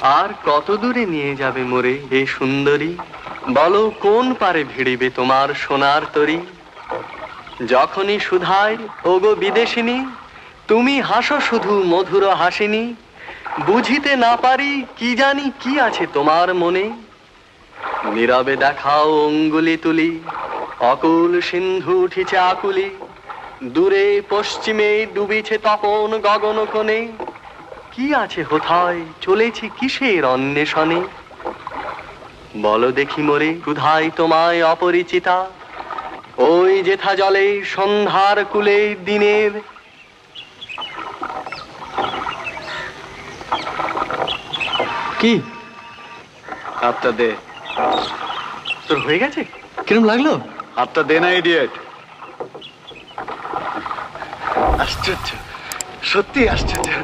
আর কত দূরে নিয়ে যাবে মোরে হে সুন্দরী, বলো কোন পারে ভিড়িবে তোমার সোনার তরী। যখনই সুধায় ওগো বিদেশিনী, তুমি হাসো শুধু মধুর হাসিনী। বুঝিতে না পারি কি জানি কি আছে তোমার মনে। নীরবে দেখাও অঙ্গুলি তুলি, অকুল সিন্ধু উঠিছে আকুলি। দূরে পশ্চিমে ডুবিছে তপন গগন কোণে। কি আছে হোথায় চলেছি কিসের অন্বেষণে। বলো দেখি মোরে ক্ষুধায় তোমায় অপরিচিতা, ওই যেথা জলে সন্ধ্যার কূলে দিনের। কি হাতটা দে। তোর হয়ে গেছে? কিরম লাগলো? হাতটা দে না ইডিয়েট। আশ্চর্য, সত্যি আশ্চর্য।